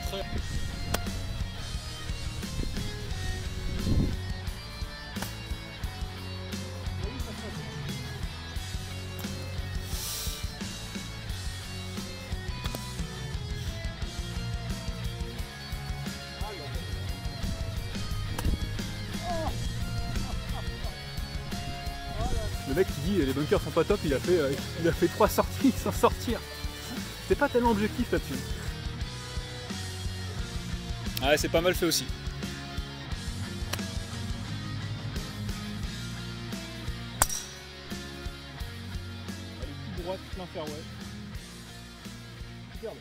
très... Le mec qui dit les bunkers sont pas top, il a fait 3 sorties sans sortir. C'est pas tellement objectif là-dessus. Ouais, c'est pas mal fait aussi. Allez, tout droite, plein fairway. Superbe.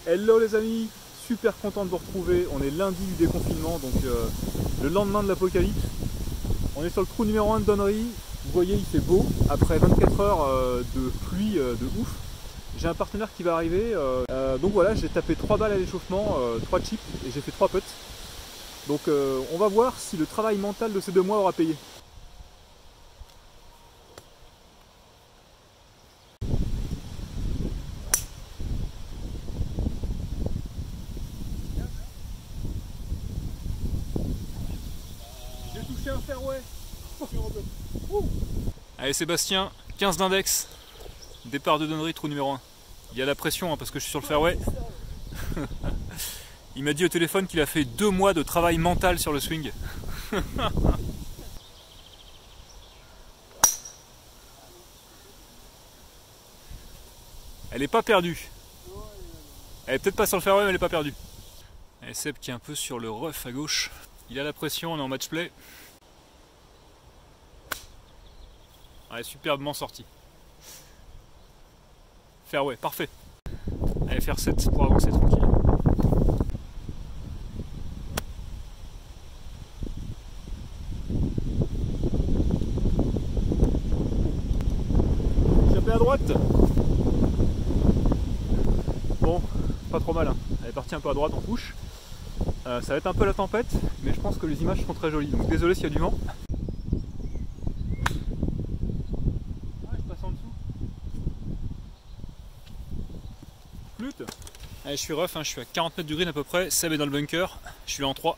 Hello les amis, super content de vous retrouver. On est lundi du déconfinement, donc le lendemain de l'apocalypse. On est sur le trou numéro 1 de Donnery. Vous voyez, il fait beau. Après 24 heures de pluie de ouf. J'ai un partenaire qui va arriver. Donc voilà, j'ai tapé 3 balles à l'échauffement, 3 chips, et j'ai fait 3 putts. Donc on va voir si le travail mental de ces 2 mois aura payé. J'ai touché un fairway. Allez Sébastien, 15 d'index. Départ de Donnery, trou numéro 1. Il y a la pression hein, parce que je suis sur le fairway. Il m'a dit au téléphone qu'il a fait 2 mois de travail mental sur le swing. Elle est pas perdue. Elle est peut-être pas sur le fairway mais elle est pas perdue. Et Seb qui est un peu sur le rough à gauche. Il a la pression, on est en match play. Ouais, superbement sorti. Fairway, parfait. Allez faire 7 pour avancer tranquille. J'ai à droite. Bon, pas trop mal, hein. Elle est partie un peu à droite en push. Ça va être un peu la tempête, mais je pense que les images seront très jolies. Donc désolé s'il y a du vent. Ah, je passe en dessous. Flûte. Allez, je suis rough, hein, je suis à 40 mètres du green à peu près. Seb est dans le bunker, je suis en 3.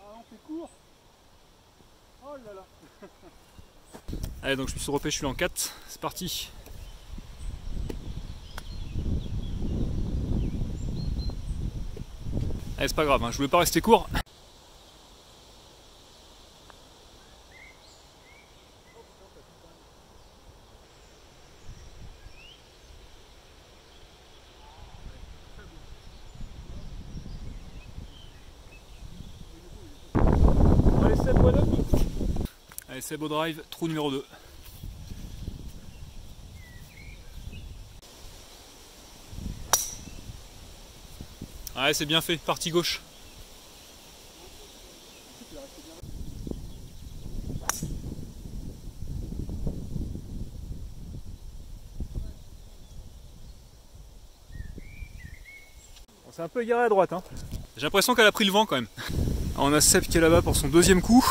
Ah, on fait court. Oh là là. Allez, donc je me suis repé, je suis en 4. C'est parti. Allez, c'est pas grave, hein, je voulais pas rester court. Allez, Seb, voilà. Allez, Seb au drive, trou numéro 2. Ouais, c'est bien fait, partie gauche. On s'est un peu égaré à droite, hein. J'ai l'impression qu'elle a pris le vent quand même. On a Seb qui est là-bas pour son 2e coup.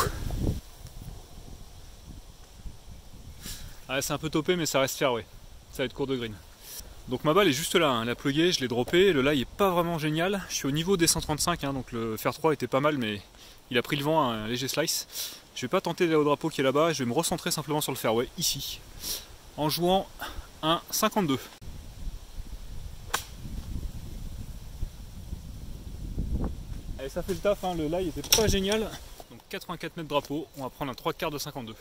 Ouais, c'est un peu topé mais ça reste fairway. Ça va être court de green. Donc ma balle est juste là, hein. Elle a plugué, je l'ai droppé. Le lie est pas vraiment génial. Je suis au niveau des 135, hein, donc le fer 3 était pas mal mais il a pris le vent, un léger slice. Je vais pas tenter d'aller au drapeau qui est là-bas, je vais me recentrer simplement sur le fairway ici. En jouant un 52. Allez, ça fait le taf, hein. Le lie était pas génial. Donc 84 mètres drapeau, on va prendre un 3/4 de 52.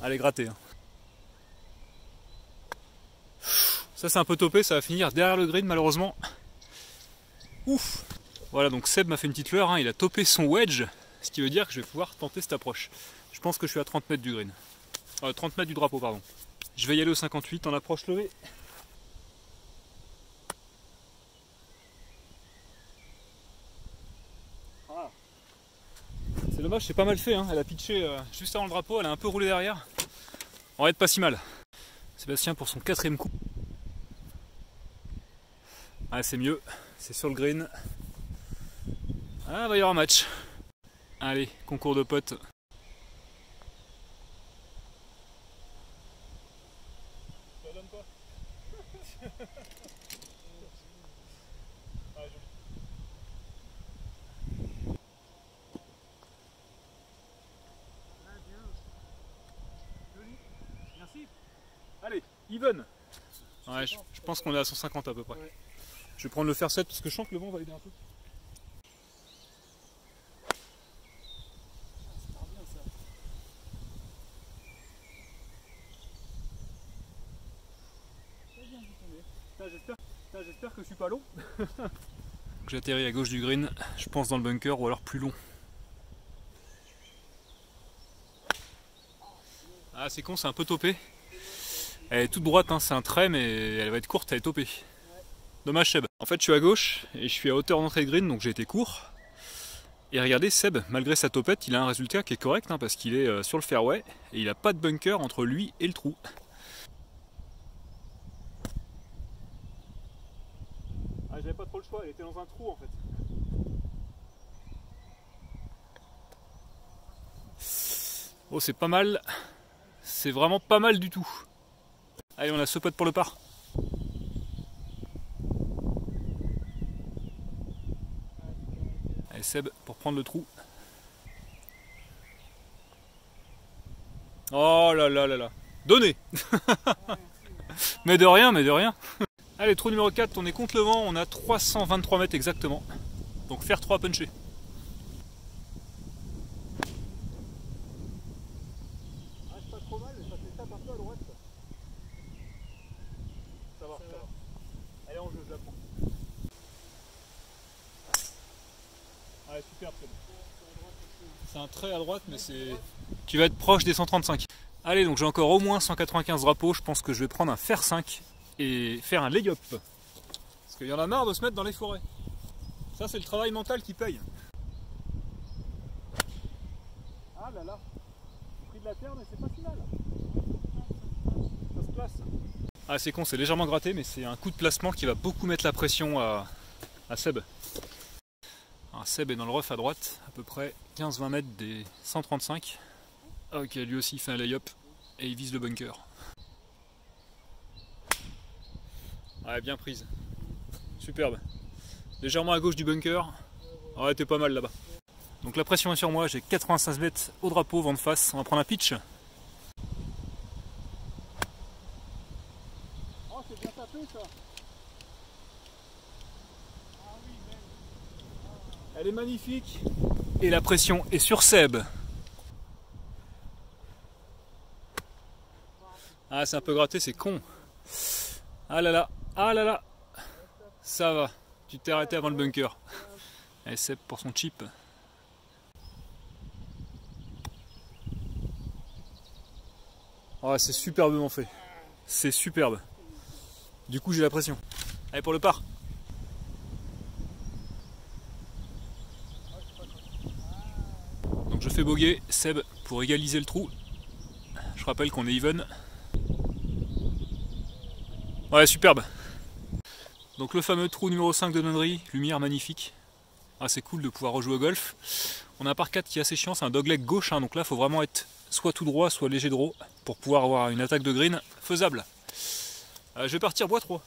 Allez, gratter. Hein. Ça c'est un peu topé, ça va finir derrière le green malheureusement. Ouf. Voilà, donc Seb m'a fait une petite leurre, hein. Il a topé son wedge, ce qui veut dire que je vais pouvoir tenter cette approche. Je pense que je suis à 30 mètres du green. 30 mètres du drapeau, pardon. Je vais y aller au 58 en approche levée. Voilà. C'est dommage, c'est pas mal fait, hein. Elle a pitché juste avant le drapeau, elle a un peu roulé derrière. On va être pas si mal. Sébastien pour son 4e coup. Ah, c'est mieux, c'est sur le green. Ah, va y avoir un match. Allez, concours de potes. Allez, even. Ouais, je pense qu'on est à 150 à peu près. Ouais. Je vais prendre le fer 7 parce que je sens que le vent va aider un peu. J'espère que je suis pas long. J'atterris à gauche du green, je pense dans le bunker ou alors plus long. Ah c'est con, c'est un peu topé. Elle est toute droite, hein, c'est un trait mais elle va être courte, elle est topée. Dommage Seb. En fait je suis à gauche et je suis à hauteur d'entrée de green donc j'ai été court. Et regardez Seb, malgré sa topette, il a un résultat qui est correct hein, parce qu'il est sur le fairway et il n'a pas de bunker entre lui et le trou. Ah, j'avais pas trop le choix, elle était dans un trou en fait. Oh c'est pas mal, c'est vraiment pas mal du tout. Allez on a ce pote pour le par. Allez Seb pour prendre le trou. Oh là là là là, donnez. Mais de rien, mais de rien. Allez, trou numéro 4, on est contre le vent, on a 323 mètres exactement. Donc faire 3 puncher. Ah, c'est pas trop mal, mais ça fait tape un peu à droite. Ça va. Elle est en jeu, je la prends. Ouais, super, c'est bon. C'est un trait à droite, mais c'est... Tu vas être proche des 135. Allez, donc j'ai encore au moins 195 drapeaux, je pense que je vais prendre un fer 5 et faire un lay-up. Parce qu'il y en a marre de se mettre dans les forêts. Ça, c'est le travail mental qui paye. Ah là là, j'ai pris de la terre, mais c'est pas si mal. Ça se place. Ah, c'est con, c'est légèrement gratté, mais c'est un coup de placement qui va beaucoup mettre la pression à Seb. Alors, Seb est dans le rough à droite, à peu près 15-20 mètres des 135. Ok, lui aussi il fait un lay-up et il vise le bunker. Ouais, bien prise. Superbe. Légèrement à gauche du bunker. Ouais, t'es pas mal là-bas. Donc la pression est sur moi, j'ai 96 mètres au drapeau, vent de face. On va prendre un pitch. Oh, c'est bien tapé ça. Ah oui, même. Elle est magnifique. Et la pression est sur Seb. Ah, c'est un peu gratté, c'est con. Ah là là, ah là là. Ça va, tu t'es arrêté avant le bunker. Allez, Seb pour son chip. Oh, c'est superbement fait. C'est superbe. Du coup, j'ai la pression. Allez, pour le par. Donc je fais boguer Seb pour égaliser le trou. Je rappelle qu'on est even. Ouais, superbe. Donc le fameux trou numéro 5 de Donnery, lumière magnifique. Ah, c'est cool de pouvoir rejouer au golf. On a un par 4 qui est assez chiant, c'est un dogleg gauche, hein, donc là il faut vraiment être soit tout droit, soit léger draw pour pouvoir avoir une attaque de green faisable. Je vais partir bois 3.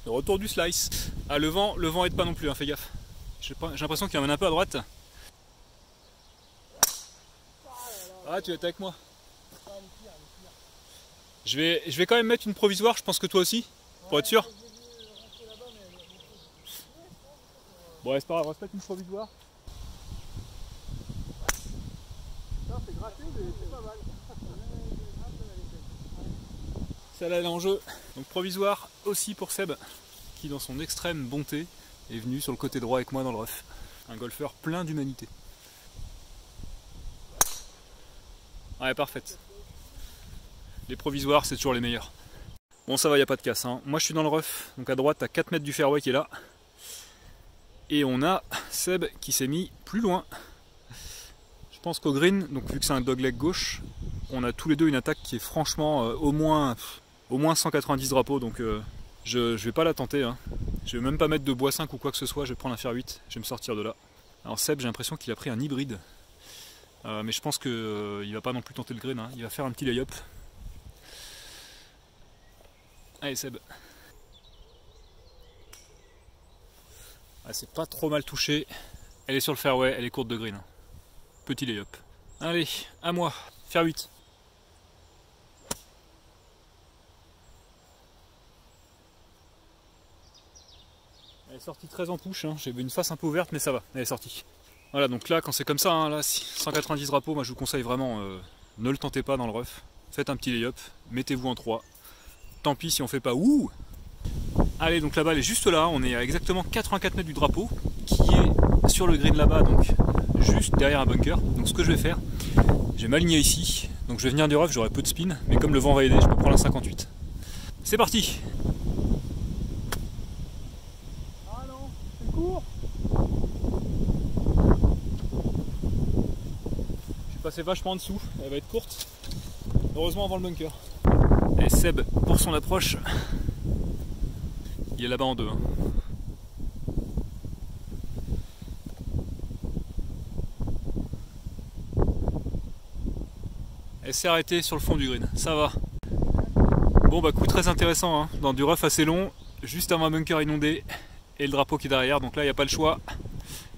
Le retour du slice. Ah, le vent aide pas non plus, hein, fais gaffe. J'ai l'impression qu'il emmène un peu à droite. Ah, tu es avec moi. Je vais quand même mettre une provisoire, je pense que toi aussi, pour être sûr. Bon, c'est pas grave, on va se mettre une provisoire. Ça, c'est gratté, mais c'est pas mal. Celle-là, elle est en jeu. Donc provisoire aussi pour Seb, qui dans son extrême bonté est venu sur le côté droit avec moi dans le rough. Un golfeur plein d'humanité. Ouais, parfaite. Les provisoires, c'est toujours les meilleurs. Bon, ça va, il n'y a pas de casse. Hein. Moi, je suis dans le rough, donc à droite, à 4 mètres du fairway qui est là. Et on a Seb qui s'est mis plus loin. Je pense qu'au green, donc vu que c'est un dogleg gauche, on a tous les deux une attaque qui est franchement au moins 190 drapeaux. Donc je vais pas la tenter. Hein. Je vais même pas mettre de bois 5 ou quoi que ce soit. Je vais prendre un fer 8. Je vais me sortir de là. Alors Seb, j'ai l'impression qu'il a pris un hybride. Mais je pense qu'il va pas non plus tenter le green. Hein. Il va faire un petit lay-up. Allez Seb. Ah, c'est pas trop mal touché. Elle est sur le fairway, elle est courte de green. Petit lay-up. Allez, à moi. Faire 8. Elle est sortie très en push, hein. J'ai une face un peu ouverte mais ça va, elle est sortie. Voilà, donc là quand c'est comme ça, hein, là, 190 drapeaux, moi je vous conseille vraiment, ne le tentez pas dans le rough. Faites un petit lay-up, mettez-vous en 3. Tant pis si on fait pas ouh. Allez, donc la balle est juste là, on est à exactement 84 mètres du drapeau, qui est sur le green là-bas, donc juste derrière un bunker. Donc ce que je vais faire, je vais m'aligner ici, donc je vais venir du rough, j'aurai peu de spin, mais comme le vent va aider, je peux prendre un 58. C'est parti! Ah non, c'est court. Je suis passé vachement en dessous, elle va être courte. Heureusement avant le bunker. Et Seb, pour son approche, il est là-bas en 2. Hein. Elle s'est arrêtée sur le fond du green, ça va. Bon bah coup très intéressant, hein. Dans du rough assez long, juste avant un bunker inondé et le drapeau qui est derrière, donc là il n'y a pas le choix.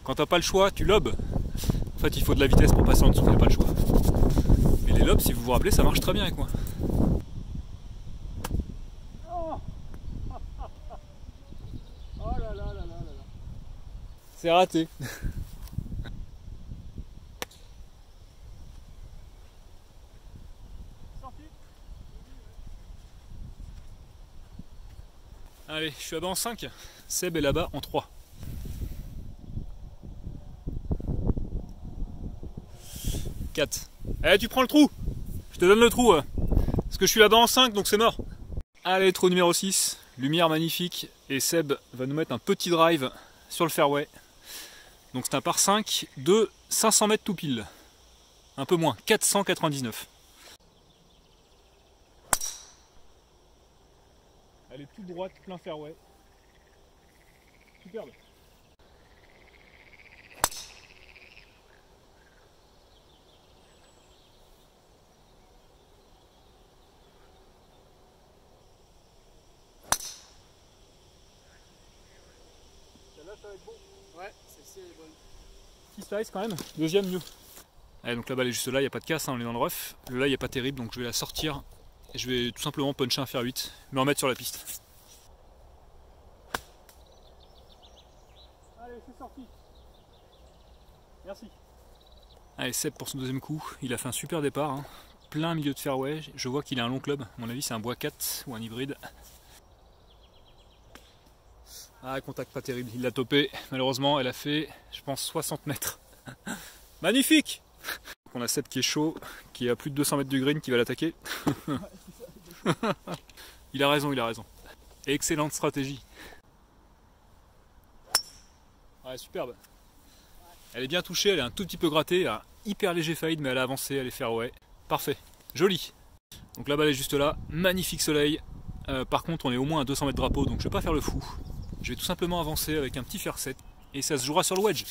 Quand t'as pas le choix, tu lobes. En fait il faut de la vitesse pour passer en dessous, il n'y a pas le choix. Et les lobes, si vous vous rappelez, ça marche très bien avec moi. Oh là là là là là là. C'est raté. Allez, je suis là-bas en 5. Seb est là-bas en 3. « 4. Allez, tu prends le trou. Je te donne le trou. Parce que je suis là-bas en 5, donc c'est mort. Allez, trou numéro 6. Lumière magnifique. Et Seb va nous mettre un petit drive sur le fairway. Donc c'est un par 5 de 500 mètres tout pile. Un peu moins, 499. Elle est toute droite, plein fairway. Superbe. Celle-là, ça va être bon. Ouais, celle-ci elle est bonne. 6 slice quand même, deuxième mieux. Allez, donc la balle est juste là, il n'y a pas de casse, hein, on est dans le rough. Le là, il n'est pas terrible, donc je vais la sortir. Et je vais tout simplement puncher un fer 8, me remettre sur la piste. Allez, c'est sorti. Merci. Allez, Seb pour son deuxième coup, il a fait un super départ, hein. Plein milieu de fairway. Je vois qu'il a un long club, à mon avis c'est un bois 4 ou un hybride. Ah, contact pas terrible, il l'a topé. Malheureusement, elle a fait, je pense, 60 mètres. Magnifique! On a Seb qui est chaud, qui est à plus de 200 mètres du green, qui va l'attaquer. Il a raison, il a raison. Excellente stratégie. Ouais, superbe. Elle est bien touchée, elle est un tout petit peu grattée, elle a un hyper léger fade, mais elle a avancé, elle est fairway. Parfait, joli. Donc la balle est juste là, magnifique soleil. Par contre, on est au moins à 200 mètres drapeau, donc je vais pas faire le fou. Je vais tout simplement avancer avec un petit fer 7 et ça se jouera sur le wedge.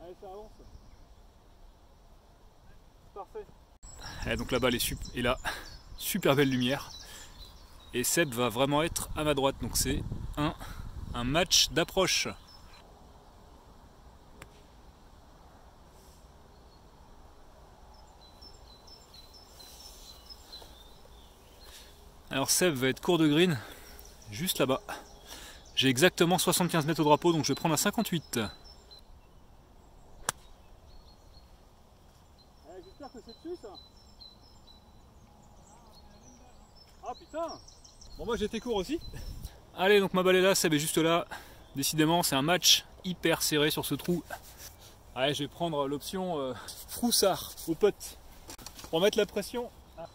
Allez, ça avance. Parfait. Et donc la balle est là, super belle lumière. Et Seb va vraiment être à ma droite, donc c'est un match d'approche. Alors Seb va être court de green, juste là-bas. J'ai exactement 75 mètres au drapeau, donc je vais prendre un 58. J'espère que c'est dessus ça. Ah putain. Bon, moi j'étais court aussi. Allez, donc ma balle est là, Seb est juste là. Décidément, c'est un match hyper serré sur ce trou. Allez, je vais prendre l'option Froussard au putt pour mettre la pression. Ah.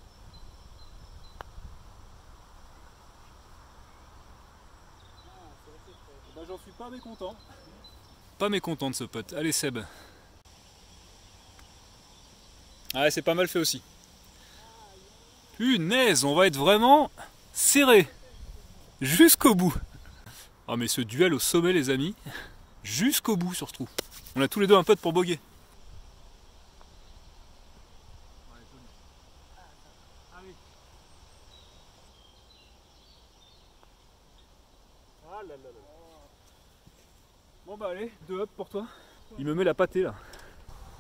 Bah, j'en suis pas mécontent. Pas mécontent de ce putt. Allez Seb. Ah, c'est pas mal fait aussi. Punaise, on va être vraiment serré. Jusqu'au bout. Ah mais ce duel au sommet les amis. Jusqu'au bout sur ce trou. On a tous les deux un putt pour boguer. là là là. Bon bah allez, 2 up pour toi. Il me met la pâtée là.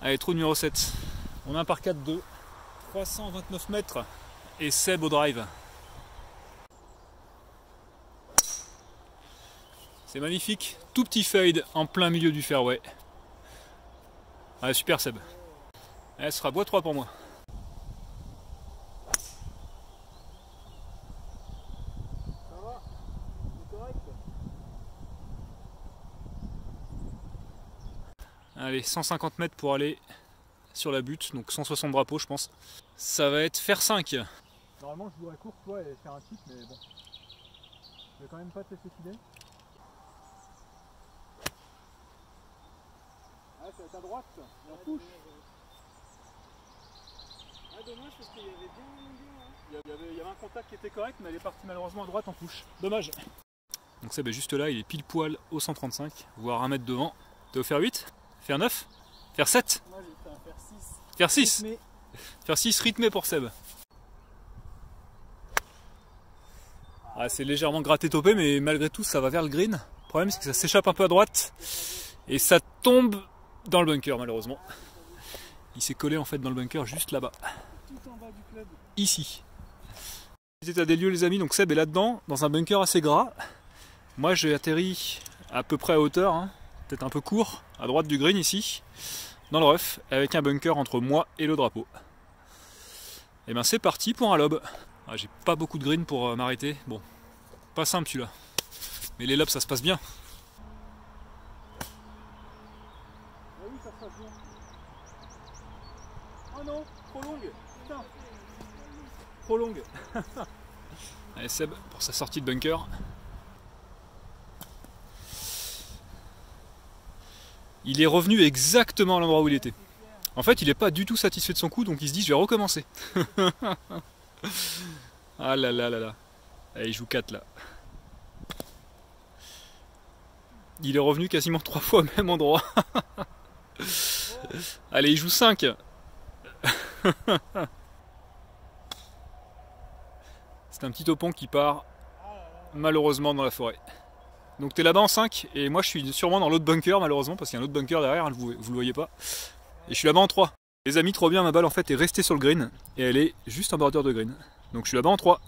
Allez, trou numéro 7. On a un par 4 de 329 mètres et Seb au drive. C'est magnifique, tout petit fade en plein milieu du fairway. Allez, super Seb. Allez, ce sera bois 3 pour moi. Ça va? C'est correct? Allez, 150 mètres pour aller sur la butte, donc 160 drapeaux je pense. Ça va être faire 5. Normalement je voudrais court toi et faire un chip, mais bon. Je vais quand même pas te laisser filer. Ah, c'est à droite, et on touche. Ah, dommage parce qu'il y avait bien une longueur. Hein. Il y avait un contact qui était correct, mais elle est partie malheureusement à droite en touche. Dommage. Donc Seb est juste là, il est pile poil au 135, voire 1 mètre devant. T'es au faire 8? Faire 9? Faire 7? Moi j'ai fait un faire 6. Faire 6? Mais Faire 6 rythmé pour Seb. Ah, c'est légèrement gratté topé, mais malgré tout ça va vers le green. Le problème c'est que ça s'échappe un peu à droite et ça tombe dans le bunker malheureusement. Il s'est collé en fait dans le bunker juste là-bas. tout en bas du club. Ici. C'est à des lieux les amis, donc Seb est là-dedans, dans un bunker assez gras. Moi j'ai atterri à peu près à hauteur, hein, peut-être un peu court, à droite du green ici, dans le rough, avec un bunker entre moi et le drapeau. Et ben c'est parti pour un lob. Ah, j'ai pas beaucoup de green pour m'arrêter, bon, pas simple celui-là. Mais les lobs ça se passe bien. Ah oui, ça se passe bien. Oh non, trop longue. Putain. Trop longue. Allez Seb pour sa sortie de bunker. Il est revenu exactement à l'endroit où il était. En fait il n'est pas du tout satisfait de son coup, donc il se dit je vais recommencer. Ah là là là là. Allez, il joue 4 là. Il est revenu quasiment 3 fois au même endroit. Allez, il joue 5. C'est un petit topon qui part malheureusement dans la forêt. Donc t'es là-bas en 5 et moi je suis sûrement dans l'autre bunker malheureusement parce qu'il y a un autre bunker derrière, vous le voyez pas. Et je suis là-bas en 3. Les amis, trop bien, ma balle en fait est restée sur le green et elle est juste en bordure de green. Donc je suis là-bas en 3.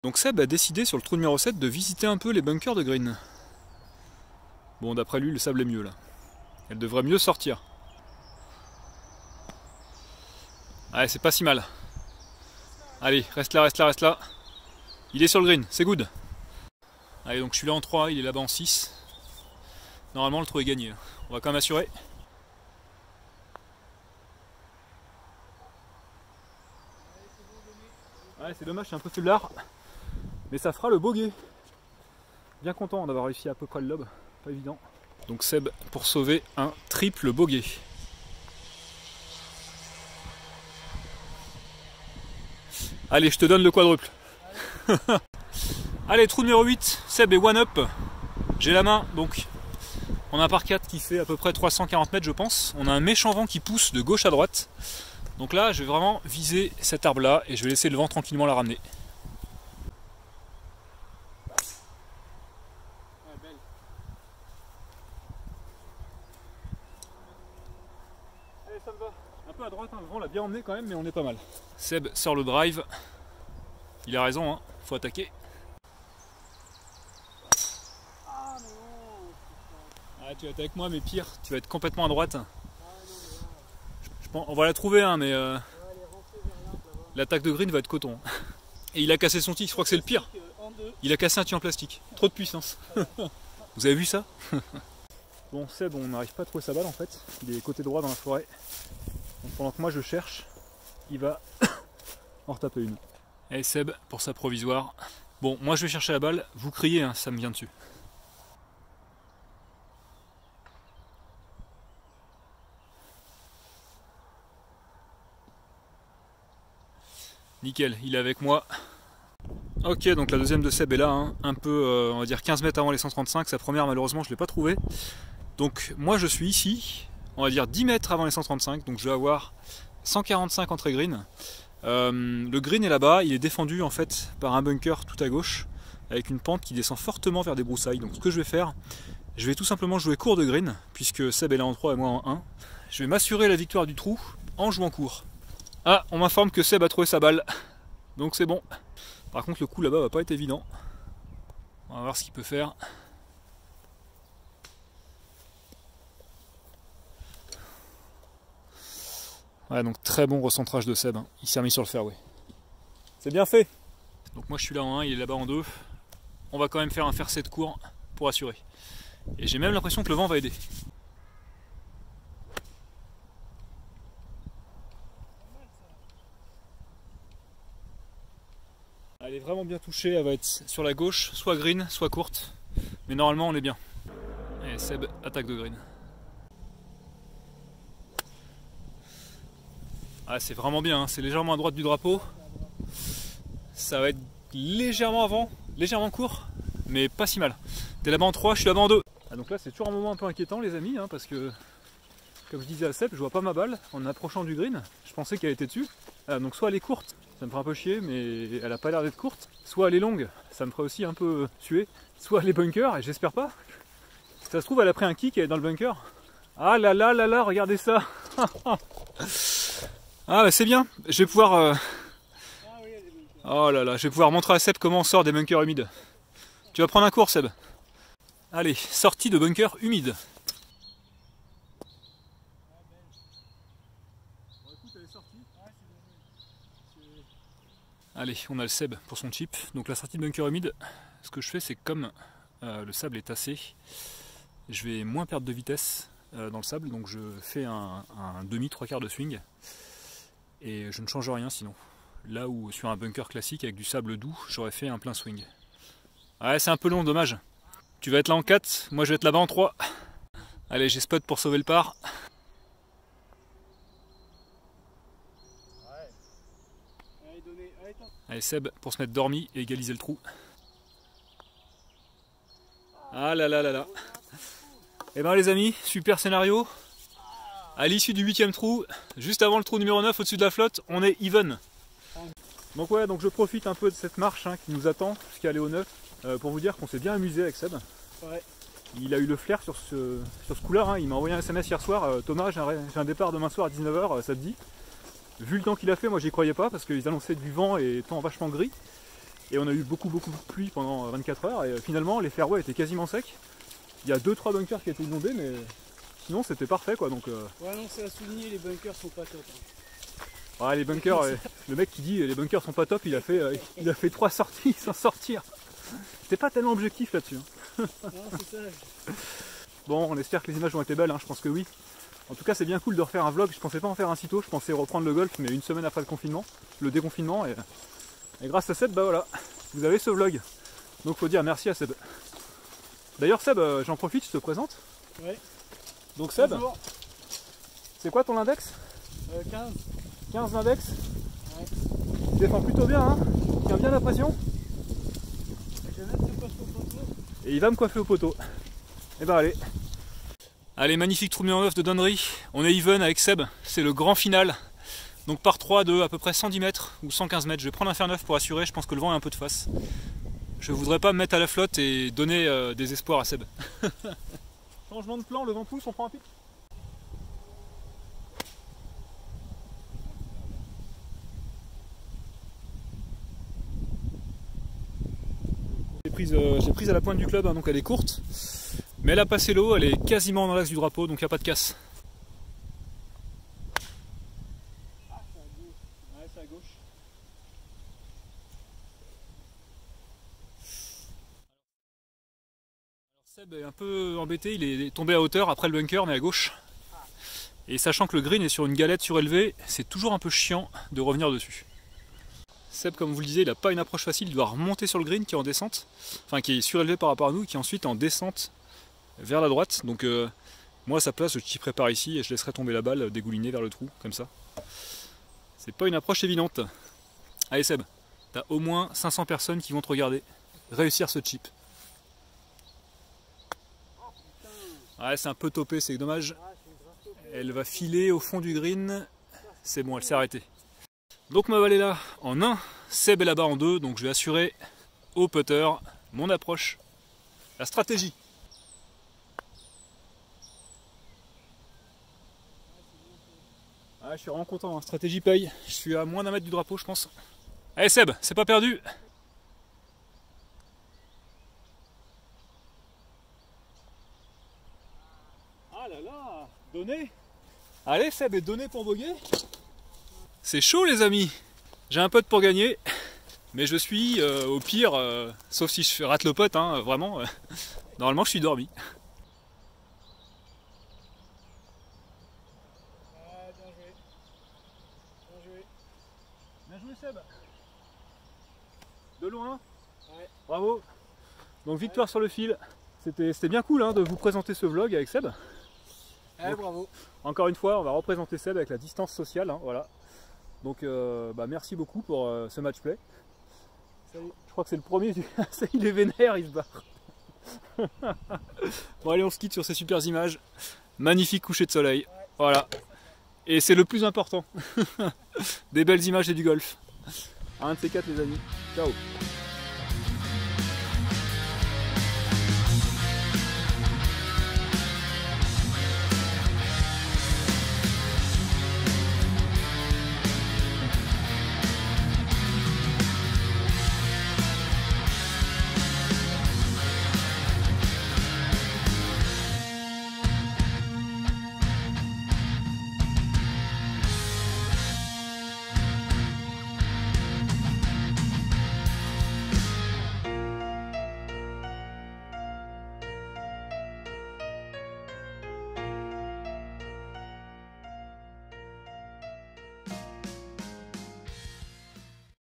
Donc Seb a décidé sur le trou numéro 7 de visiter un peu les bunkers de green. Bon, d'après lui le sable est mieux là. Elle devrait mieux sortir. Allez, c'est pas si mal. Allez, reste là, reste là, reste là. Il est sur le green, c'est good. Allez, donc je suis là en 3, il est là-bas en 6. Normalement le trou est gagné. On va quand même assurer. Ouais, c'est dommage, c'est un peu faiblard. Mais ça fera le bogey. Bien content d'avoir réussi à peu près le lob. Pas évident. Donc Seb pour sauver un triple bogey. Allez, je te donne le quadruple. Allez, trou numéro 8, Seb est one up. J'ai la main, donc on a un par 4 qui fait à peu près 340 mètres je pense. On a un méchant vent qui pousse de gauche à droite. Donc là, je vais vraiment viser cet arbre là et je vais laisser le vent tranquillement la ramener. Ouais, belle. Allez, ça me va. Un peu à droite, hein, le vent l'a bien emmené quand même, mais on est pas mal. Seb sort le drive. Il a raison, hein, faut attaquer. Ah mais non. Ah, tu vas être avec moi, mais pire, tu vas être complètement à droite. Ah non mais là. On va la trouver, hein, mais On va aller rentrer vers l'arbre là-bas. l'attaque de green va être coton. Et il a cassé son tee, je crois que c'est le pire. En deux. Il a cassé un tee en plastique. Trop de puissance. Vous avez vu ça? Bon, Seb, on n'arrive pas à trouver sa balle en fait. Il est côté droit dans la forêt. Donc pendant que moi je cherche, il va en retaper une. Allez Seb, pour sa provisoire. Bon, moi je vais chercher la balle. Vous criez, hein, ça me vient dessus. Nickel, il est avec moi. Ok, donc la deuxième de Seb est là, hein, un peu, on va dire 15 mètres avant les 135. Sa première, malheureusement, je ne l'ai pas trouvée. Donc moi je suis ici, on va dire 10 mètres avant les 135, donc je vais avoir 145 entrées green. Le green est là-bas, il est défendu en fait par un bunker tout à gauche, avec une pente qui descend fortement vers des broussailles. Donc ce que je vais faire, je vais tout simplement jouer court de green, puisque Seb est là en 3 et moi en 1. Je vais m'assurer la victoire du trou en jouant court. Ah, on m'informe que Seb a trouvé sa balle, donc c'est bon. Par contre le coup là-bas va pas être évident. On va voir ce qu'il peut faire. Ouais, donc très bon recentrage de Seb, hein. Il s'est remis sur le fairway. C'est bien fait. Donc moi je suis là en 1, il est là-bas en 2. On va quand même faire un fair set court pour assurer. Et j'ai même l'impression que le vent va aider. Elle est vraiment bien touchée, elle va être sur la gauche, soit green, soit courte. Mais normalement on est bien. Et Seb attaque de green. Ah, c'est vraiment bien, hein. C'est légèrement à droite du drapeau. Ça va être légèrement avant, légèrement court, mais pas si mal. T'es là-bas en 3, je suis là-bas en 2. Ah, donc là c'est toujours un moment un peu inquiétant les amis, hein, parce que comme je disais à Seb, je vois pas ma balle en approchant du green. Je pensais qu'elle était dessus. Ah, donc soit elle est courte, ça me ferait un peu chier, mais elle a pas l'air d'être courte. Soit elle est longue, ça me ferait aussi un peu suer. Soit elle est bunker, et j'espère pas. Ça se trouve elle a pris un kick et elle est dans le bunker. Ah là là là là, regardez ça. Ah bah c'est bien, je vais pouvoir... Oh là là, je vais pouvoir montrer à Seb comment on sort des bunkers humides. Tu vas prendre un cours Seb. Allez, sortie de bunker humide. Allez, on a le Seb pour son chip. Donc la sortie de bunker humide, ce que je fais c'est comme le sable est tassé, je vais moins perdre de vitesse dans le sable, donc je fais un demi, 3/4 de swing. Et je ne change rien sinon. Là où sur un bunker classique avec du sable doux, j'aurais fait un plein swing. Ouais, c'est un peu long, dommage. Tu vas être là en 4, moi je vais être là-bas en 3. Allez, j'ai spot pour sauver le par. Allez Seb, pour se mettre dormi et égaliser le trou. Ah là là là là. Et ben les amis, super scénario. À l'issue du 8ème trou, juste avant le trou numéro 9 au-dessus de la flotte, on est even. Donc ouais, donc je profite un peu de cette marche hein, qui nous attend jusqu'à aller au 9 pour vous dire qu'on s'est bien amusé avec Seb. Ouais. Il a eu le flair sur ce coup-là, hein. Il m'a envoyé un SMS hier soir, Thomas, j'ai un départ demain soir à 19h, ça te dit? Vu le temps qu'il a fait, moi j'y croyais pas parce qu'ils annonçaient du vent et temps vachement gris. Et on a eu beaucoup de pluie pendant 24 heures et finalement les fairways étaient quasiment secs. Il y a 2-3 bunkers qui étaient inondés mais sinon c'était parfait quoi. Donc, Ouais non, c'est à souligner, les bunkers sont pas top. Hein. ouais, les bunkers, le mec qui dit les bunkers sont pas top, il a fait 3 sorties sans sortir. C'était pas tellement objectif là-dessus. Hein. Non, c'est ça. Bon, on espère que les images ont été belles, hein, je pense que oui. En tout cas, c'est bien cool de refaire un vlog. Je pensais pas en faire un si tôt, je pensais reprendre le golf, mais une semaine après le confinement, le déconfinement. Et grâce à Seb, bah voilà, vous avez ce vlog. Donc faut dire merci à Seb. D'ailleurs, Seb, j'en profite, je te présente. Ouais. Donc Seb, Bonjour. c'est quoi ton index? 15. 15 l'index. Ouais. Tu défends plutôt bien, hein. Tiens bien la pression. Je vais mettre ce poste au poteau. Et il va me coiffer au poteau. Et bah allez. Allez, magnifique trou numéro 9 de Donnery. On est even avec Seb, c'est le grand final. Donc par 3 de à peu près 110 mètres ou 115 mètres. Je vais prendre un fer 9 pour assurer, je pense que le vent est un peu de face. Je voudrais pas me mettre à la flotte et donner des espoirs à Seb. Changement de plan, le vent pousse, on prend un pic. J'ai prise à la pointe du club, hein, donc elle est courte. Mais elle a passé l'eau, elle est quasiment dans l'axe du drapeau, donc il n'y a pas de casse. Ah, c'est à gauche. Ouais, c'est à gauche. Seb est un peu embêté, il est tombé à hauteur après le bunker, mais à gauche. Et sachant que le green est sur une galette surélevée, c'est toujours un peu chiant de revenir dessus. Seb, comme vous le disiez, il n'a pas une approche facile, il doit remonter sur le green qui est en descente, enfin qui est surélevé par rapport à nous, qui est ensuite en descente vers la droite. Donc moi à sa place, je chipperai par ici et je laisserai tomber la balle dégoulinée vers le trou, comme ça. C'est pas une approche évidente. Allez Seb, t'as au moins 500 personnes qui vont te regarder réussir ce chip. Ouais, c'est un peu topé, c'est dommage. Elle va filer au fond du green. C'est bon, elle s'est arrêtée. Donc ma balle est là en 1, Seb est là-bas en 2, donc je vais assurer au putter mon approche, la stratégie. Ah, je suis vraiment content, hein. Stratégie paye. Je suis à moins d'un mètre du drapeau, je pense. Allez Seb, c'est pas perdu. Ah là là, donné. Allez Seb, et donné pour boguer. C'est chaud les amis. J'ai un pote pour gagner, mais je suis au pire, sauf si je rate le pote, hein, vraiment, normalement je suis dormi. Bien joué Seb. De loin. Ouais. Bravo. Donc victoire sur le fil. C'était bien cool hein, de vous présenter ce vlog avec Seb. Donc, bravo. Encore une fois, on va représenter Seb avec la distance sociale. Hein, voilà. Donc merci beaucoup pour ce match play. Salut. Je crois que c'est le premier. Il est vénère, il se barre. Bon allez, on se quitte sur ces super images. Magnifique coucher de soleil. Ouais. Voilà. Et c'est le plus important. Des belles images et du golf. Un de ces quatre les amis. Ciao.